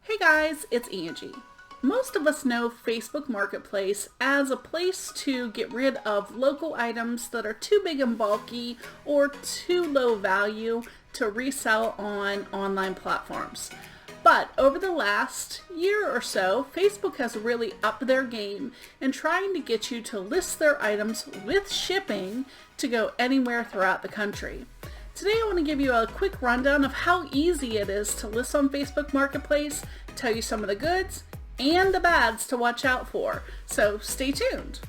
Hey guys, it's Angie. Most of us know Facebook Marketplace as a place to get rid of local items that are too big and bulky or too low value to resell on online platforms. But over the last year or so, Facebook has really upped their game in trying to get you to list their items with shipping to go anywhere throughout the country. Today I want to give you a quick rundown of how easy it is to list on Facebook Marketplace, tell you some of the goods and the bads to watch out for. So stay tuned.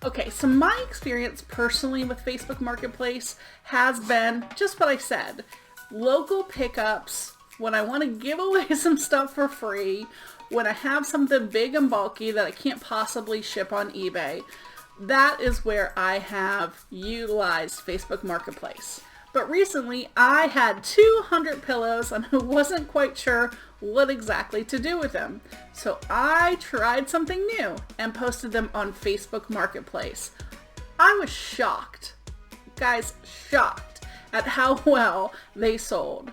Okay, so my experience personally with Facebook Marketplace has been just what I said. Local pickups, when I want to give away some stuff for free, when I have something big and bulky that I can't possibly ship on eBay, that is where I have utilized Facebook Marketplace. But recently I had 200 pillows and I wasn't quite sure what exactly to do with them. So I tried something new and posted them on Facebook Marketplace. I was shocked, guys, shocked at how well they sold.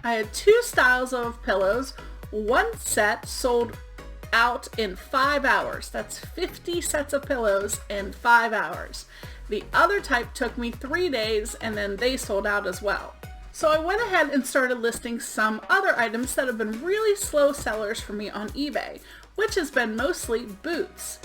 I had 2 styles of pillows. One set sold out in 5 hours. That's 50 sets of pillows in 5 hours. The other type took me 3 days and then they sold out as well. So I went ahead and started listing some other items that have been really slow sellers for me on eBay, which has been mostly boots.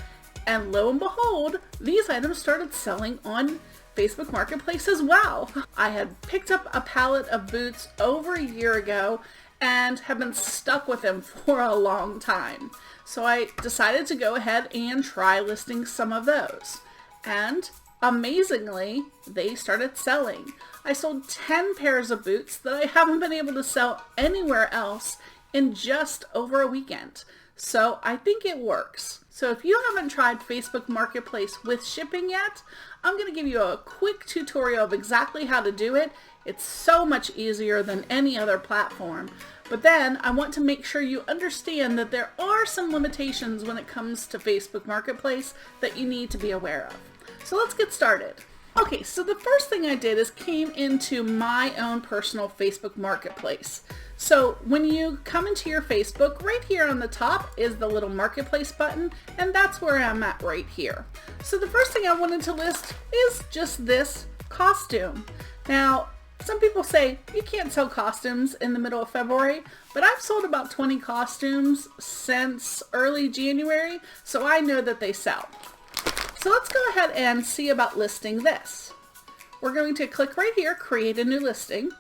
And lo and behold, these items started selling on Facebook Marketplace as well. I had picked up a pallet of boots over a year ago and have been stuck with them for a long time. So I decided to go ahead and try listing some of those. And amazingly, they started selling. I sold 10 pairs of boots that I haven't been able to sell anywhere else in just over a weekend. So I think it works. So if you haven't tried Facebook Marketplace with shipping yet, I'm going to give you a quick tutorial of exactly how to do it. It's so much easier than any other platform. But then I want to make sure you understand that there are some limitations when it comes to Facebook Marketplace that you need to be aware of. So let's get started. Okay, so the first thing I did is came into my own personal Facebook Marketplace. So when you come into your Facebook, right here on the top is the little Marketplace button, and that's where I'm at right here. So the first thing I wanted to list is just this costume. Now, some people say you can't sell costumes in the middle of February, but I've sold about 20 costumes since early January, so I know that they sell. So let's go ahead and see about listing this. We're going to click right here, create a new listing.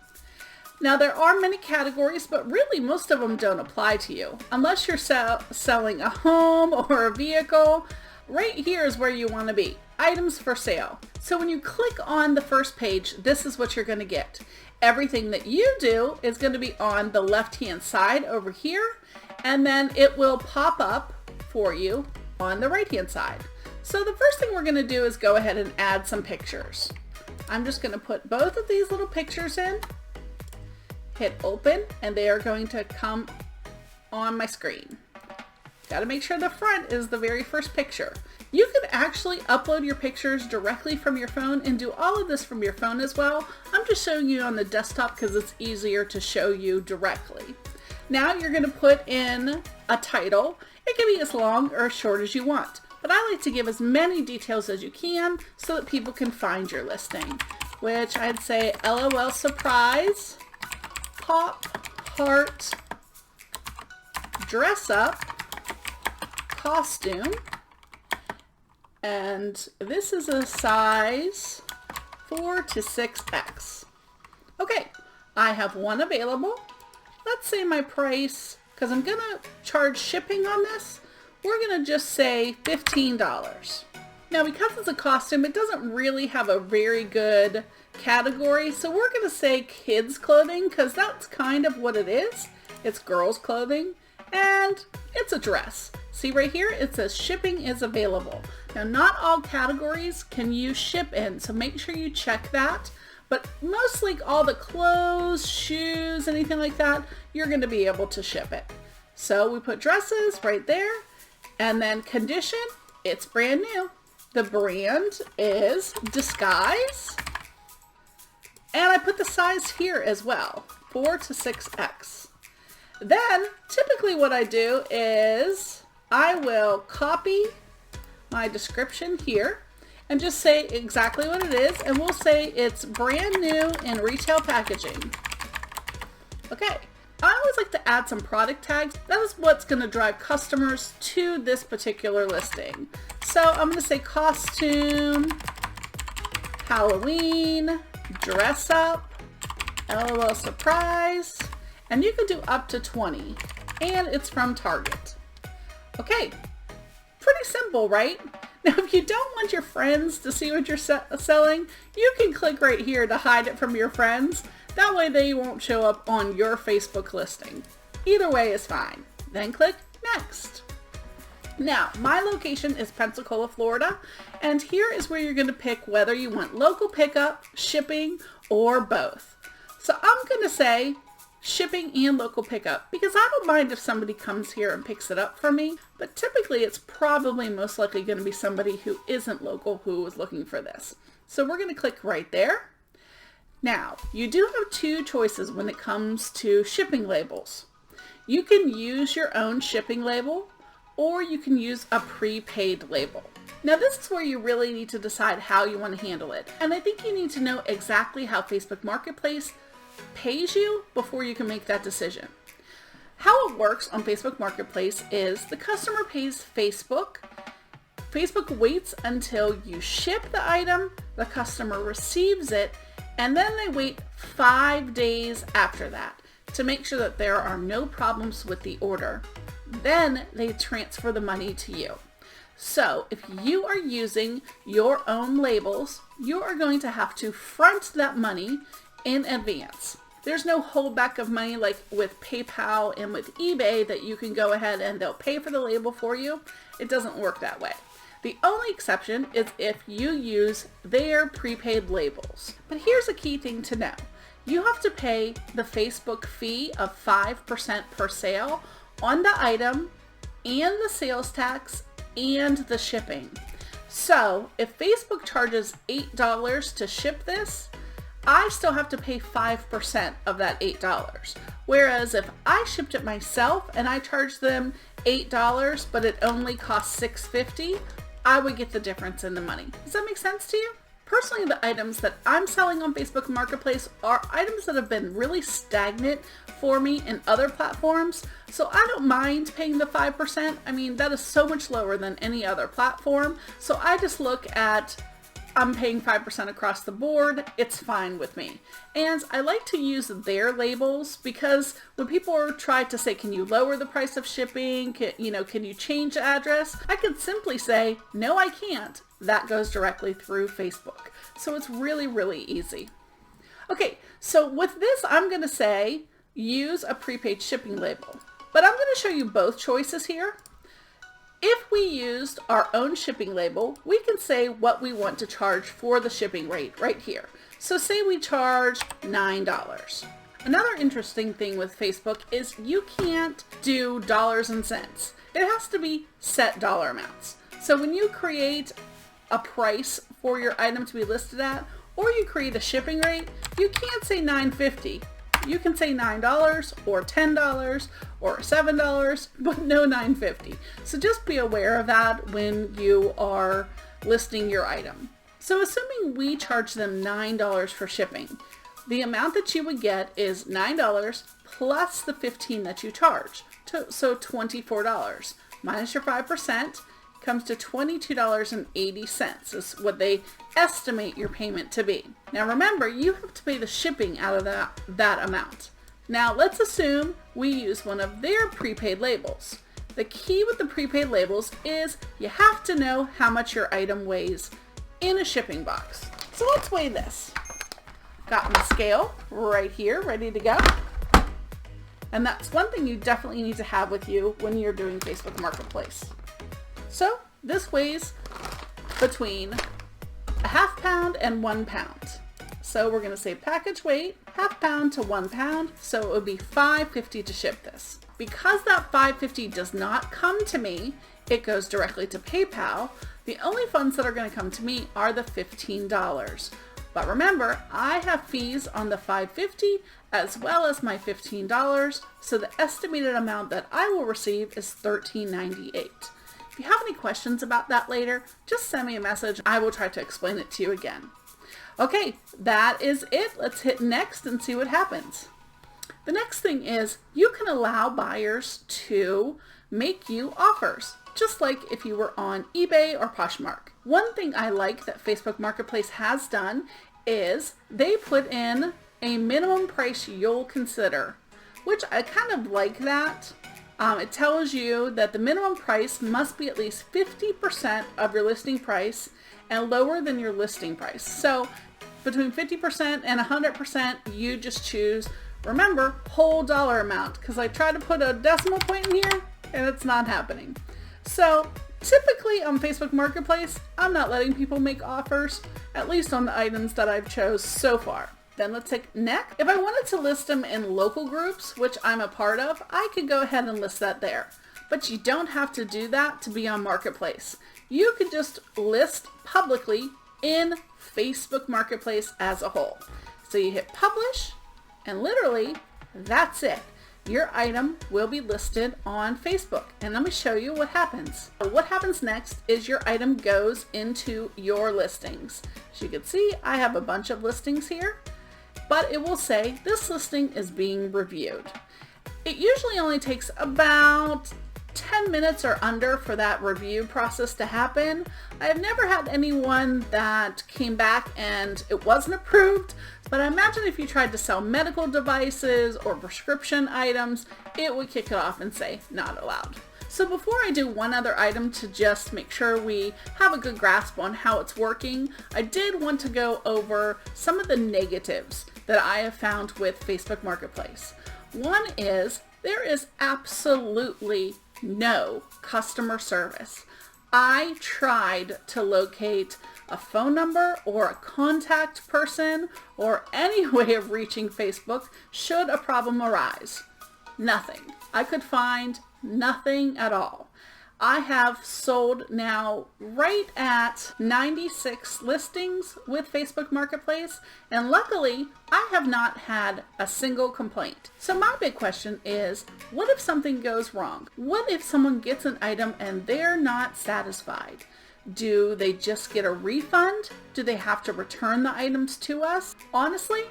Now there are many categories, but really most of them don't apply to you. Unless you're selling a home or a vehicle, right here is where you want to be. Items for sale. So when you click on the first page, this is what you're going to get. Everything that you do is going to be on the left-hand side over here, and then it will pop up for you on the right-hand side. So the first thing we're going to do is go ahead and add some pictures. I'm just going to put both of these little pictures in, hit open, and they are going to come on my screen. Got to make sure the front is the very first picture. You can actually upload your pictures directly from your phone and do all of this from your phone as well. I'm just showing you on the desktop because it's easier to show you directly. Now you're going to put in a title. It can be as long or as short as you want. But I like to give as many details as you can so that people can find your listing, which I'd say LOL surprise, pop, heart, dress up, costume, and this is a size 4 to 6X. Okay, I have one available. Let's say my price, because I'm gonna charge shipping on this, we're going to just say $15. Now because it's a costume, it doesn't really have a very good category, so we're going to say kids clothing because that's kind of what it is. It's girls clothing and it's a dress. See right here, it says shipping is available. Now not all categories can you ship in, so make sure you check that. But mostly all the clothes, shoes, anything like that, you're going to be able to ship it. So we put dresses right there. And then condition, it's brand new. The brand is Disguise. And I put the size here as well, 4 to 6X. Then typically what I do is I will copy my description here and just say exactly what it is, and we'll say it's brand new in retail packaging. Okay, I always like to add some product tags. That is what's going to drive customers to this particular listing. So I'm going to say costume, Halloween, dress up, LOL surprise, and you can do up to 20, and it's from Target. Okay, pretty simple, right? Now, if you don't want your friends to see what you're selling, you can click right here to hide it from your friends. That way they won't show up on your Facebook listing. Either way is fine. Then click next. Now, my location is Pensacola, Florida, and here is where you're going to pick whether you want local pickup, shipping, or both. So I'm going to say shipping and local pickup because I don't mind if somebody comes here and picks it up for me, but typically it's probably most likely going to be somebody who isn't local who is looking for this. So we're going to click right there. Now, you do have two choices when it comes to shipping labels. You can use your own shipping label, or you can use a prepaid label. Now, this is where you really need to decide how you want to handle it. And I think you need to know exactly how Facebook Marketplace pays you before you can make that decision. How it works on Facebook Marketplace is the customer pays Facebook. Facebook waits until you ship the item, the customer receives it, and then they wait 5 days after that to make sure that there are no problems with the order. Then they transfer the money to you. So if you are using your own labels, you are going to have to front that money in advance. There's no holdback of money like with PayPal and with eBay that you can go ahead and they'll pay for the label for you. It doesn't work that way. The only exception is if you use their prepaid labels. But here's a key thing to know. You have to pay the Facebook fee of 5% per sale on the item and the sales tax and the shipping. So if Facebook charges $8 to ship this, I still have to pay 5% of that $8. Whereas if I shipped it myself and I charged them $8, but it only costs $6.50, I would get the difference in the money. Does that make sense to you? Personally, the items that I'm selling on Facebook Marketplace are items that have been really stagnant for me in other platforms, so I don't mind paying the 5%. I mean, that is so much lower than any other platform, so I just look at I'm paying 5% across the board, it's fine with me. And I like to use their labels because when people try to say, can you lower the price of shipping? Can you change the address? I can simply say, no, I can't. That goes directly through Facebook. So it's really, really easy. Okay, so with this, I'm going to say use a prepaid shipping label. But I'm going to show you both choices here. If we used our own shipping label, we can say what we want to charge for the shipping rate right here. So say we charge $9. Another interesting thing with Facebook is you can't do dollars and cents. It has to be set dollar amounts. So when you create a price for your item to be listed at, or you create a shipping rate, you can't say $9.50. You can say $9 or $10 or $7, but no $9.50. So just be aware of that when you are listing your item. So assuming we charge them $9 for shipping, the amount that you would get is $9 plus the $15 that you charge. So $24 minus your 5% comes to $22.80 is what they estimate your payment to be. Now remember, you have to pay the shipping out of that amount. Now let's assume we use one of their prepaid labels. The key with the prepaid labels is you have to know how much your item weighs in a shipping box. So let's weigh this. Got my scale right here, ready to go. And that's one thing you definitely need to have with you when you're doing Facebook Marketplace. So this weighs between a half pound and 1 pound. So we're going to say package weight, half pound to 1 pound. So it would be $5.50 to ship this. Because that $5.50 does not come to me, it goes directly to PayPal. The only funds that are going to come to me are the $15. But remember, I have fees on the $5.50 as well as my $15, so the estimated amount that I will receive is $13.98. If you have any questions about that later, just send me a message. I will try to explain it to you again. Okay, that is it. Let's hit next and see what happens. The next thing is you can allow buyers to make you offers, just like if you were on eBay or Poshmark. One thing I like that Facebook Marketplace has done is they put in a minimum price you'll consider, which I kind of like that. It tells you that the minimum price must be at least 50% of your listing price and lower than your listing price. So between 50% and 100%, you just choose, remember, whole dollar amount, because I try to put a decimal point in here and it's not happening. So typically on Facebook Marketplace, I'm not letting people make offers, at least on the items that I've chose so far. Then let's take next. If I wanted to list them in local groups, which I'm a part of, I could go ahead and list that there. But you don't have to do that to be on Marketplace. You could just list publicly in Facebook Marketplace as a whole. So you hit publish, and literally that's it. Your item will be listed on Facebook. And let me show you what happens. What happens next is your item goes into your listings. As you can see, I have a bunch of listings here, but it will say this listing is being reviewed. It usually only takes about 10 minutes or under for that review process to happen. I have never had anyone that came back and it wasn't approved, but I imagine if you tried to sell medical devices or prescription items, it would kick it off and say not allowed. So before I do one other item to just make sure we have a good grasp on how it's working, I did want to go over some of the negatives that I have found with Facebook Marketplace. One is there is absolutely no customer service. I tried to locate a phone number or a contact person or any way of reaching Facebook should a problem arise. Nothing. I could find nothing at all. I have sold now right at 96 listings with Facebook Marketplace, and luckily I have not had a single complaint. So my big question is, what if something goes wrong? What if someone gets an item and they're not satisfied? Do they just get a refund? Do they have to return the items to us? Honestly,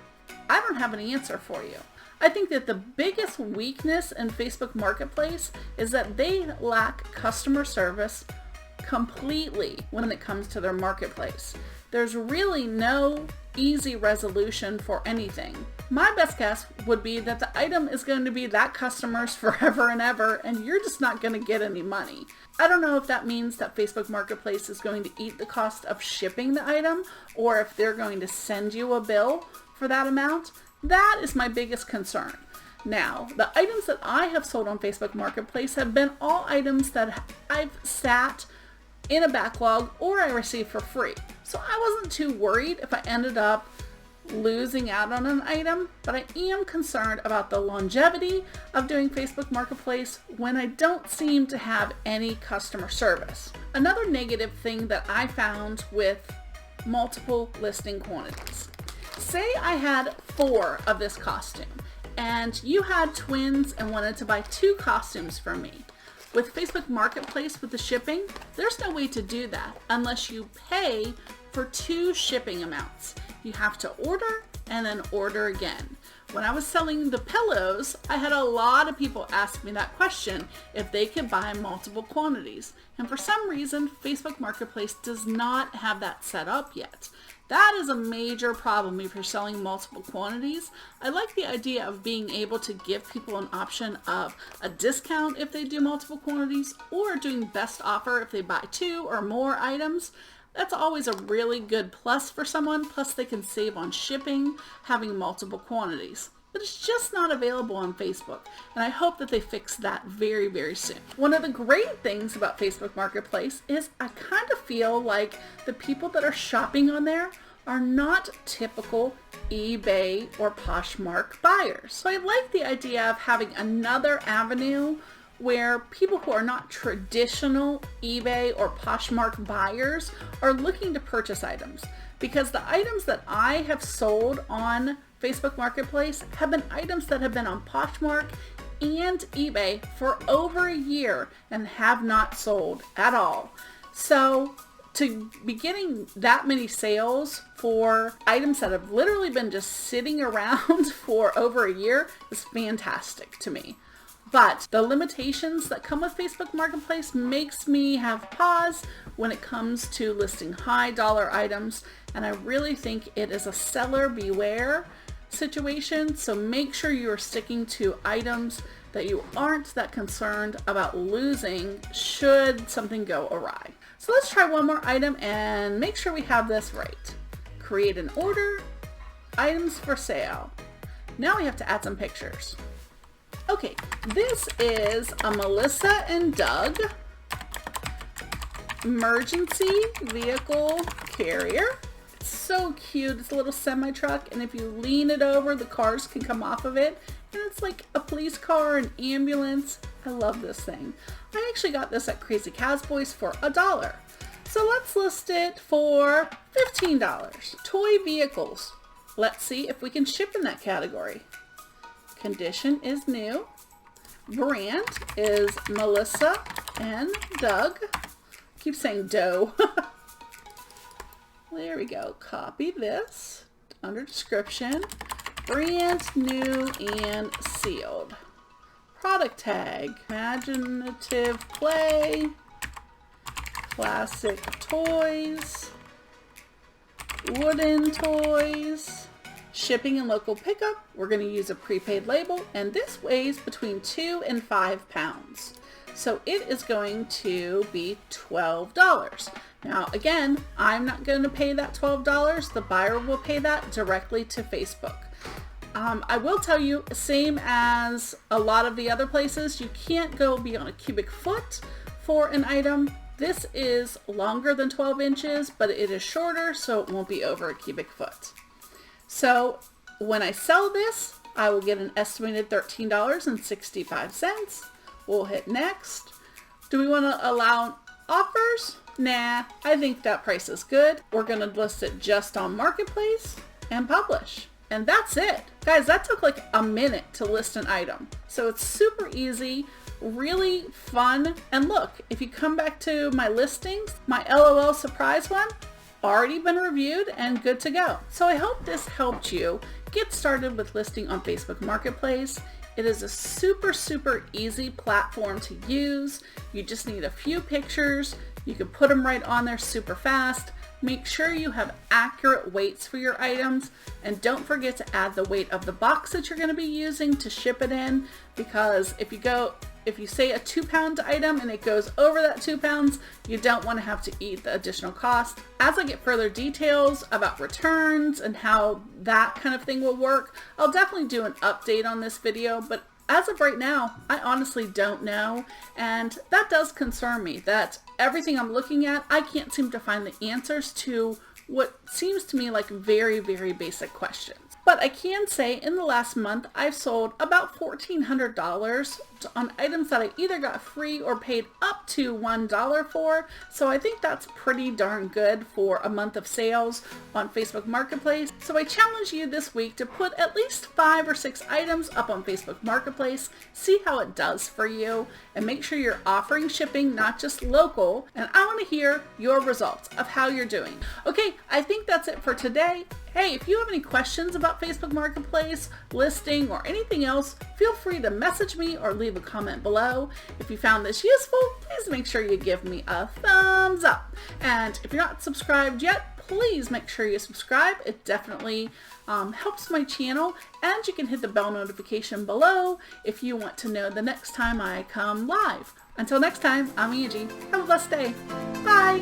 I don't have an answer for you. I think that the biggest weakness in Facebook Marketplace is that they lack customer service completely when it comes to their marketplace. There's really no easy resolution for anything. My best guess would be that the item is going to be that customer's forever and ever, and you're just not going to get any money. I don't know if that means that Facebook Marketplace is going to eat the cost of shipping the item, or if they're going to send you a bill for that amount. That is my biggest concern. Now, the items that I have sold on Facebook Marketplace have been all items that I've sat in a backlog or I received for free. So I wasn't too worried if I ended up losing out on an item, but I am concerned about the longevity of doing Facebook Marketplace when I don't seem to have any customer service. Another negative thing that I found with multiple listing quantities. Say I had 4 of this costume and you had twins and wanted to buy 2 costumes from me. With Facebook Marketplace with the shipping, there's no way to do that unless you pay for 2 shipping amounts. You have to order and then order again. When I was selling the pillows, I had a lot of people ask me that question if they could buy multiple quantities. And for some reason, Facebook Marketplace does not have that set up yet. That is a major problem if you're selling multiple quantities. I like the idea of being able to give people an option of a discount if they do multiple quantities or doing best offer if they buy 2 or more items. That's always a really good plus for someone, plus they can save on shipping, having multiple quantities. But it's just not available on Facebook, and I hope that they fix that very, very soon. One of the great things about Facebook Marketplace is I kind of feel like the people that are shopping on there are not typical eBay or Poshmark buyers. So I like the idea of having another avenue where people who are not traditional eBay or Poshmark buyers are looking to purchase items. because the items that I have sold on Facebook Marketplace have been items that have been on Poshmark and eBay for over a year and have not sold at all. So to be getting that many sales for items that have literally been just sitting around for over a year is fantastic to me. But the limitations that come with Facebook Marketplace makes me have pause when it comes to listing high dollar items, and I really think it is a seller beware situation. So make sure you are sticking to items that you aren't that concerned about losing should something go awry. So let's try one more item and make sure we have this right. Create an order, items for sale. Now we have to add some pictures. Okay, this is a Melissa and Doug emergency vehicle carrier. It's so cute. It's a little semi-truck, and if you lean it over, the cars can come off of it. And it's like a police car, an ambulance. I love this thing. I actually got this at Crazy Cowboys for $1. So let's list it for $15. Toy vehicles. Let's see if we can ship in that category. Condition is new. Brand is Melissa and Doug. I keep saying Doe. There we go. Copy this under description. Brand new and sealed. Product tag. Imaginative play. Classic toys. Wooden toys. Shipping and local pickup, we're going to use a prepaid label, and this weighs between 2 and 5 pounds. So it is going to be $12. Now again, I'm not going to pay that $12. The buyer will pay that directly to Facebook. I will tell you, same as a lot of the other places, you can't go beyond a cubic foot for an item. This is longer than 12 inches, but it is shorter, so it won't be over a cubic foot. So when I sell this, I will get an estimated $13.65. We'll hit next. Do we want to allow offers? Nah, I think that price is good. We're going to list it just on Marketplace and publish. And that's it. Guys, that took like a minute to list an item. So it's super easy, really fun. And look, if you come back to my listings, my LOL surprise one, already been reviewed and good to go. So I hope this helped you get started with listing on Facebook Marketplace. It is a super easy platform to use. You just need a few pictures. You can put them right on there super fast. Make sure you have accurate weights for your items, and don't forget to add the weight of the box that you're going to be using to ship it in, because if you say a 2-pound item and it goes over that 2 pounds, you don't want to have to eat the additional cost. As I get further details about returns and how that kind of thing will work, I'll definitely do an update on this video, but as of right now, I honestly don't know, and that does concern me that everything I'm looking at, I can't seem to find the answers to what seems to me like very basic questions. But I can say in the last month, I've sold about $1,400 on items that I either got free or paid up to $1 for. So I think that's pretty darn good for a month of sales on Facebook Marketplace. So I challenge you this week to put at least 5 or 6 items up on Facebook Marketplace, see how it does for you, and make sure you're offering shipping, not just local. And I want to hear your results of how you're doing. Okay, I think that's it for today. Hey, if you have any questions about Facebook Marketplace, listing, or anything else, feel free to message me or leave a comment below. If you found this useful, please make sure you give me a thumbs up. And if you're not subscribed yet, please make sure you subscribe. It definitely helps my channel, and you can hit the bell notification below if you want to know the next time I come live. Until next time, I'm Angie. Have a blessed day. Bye.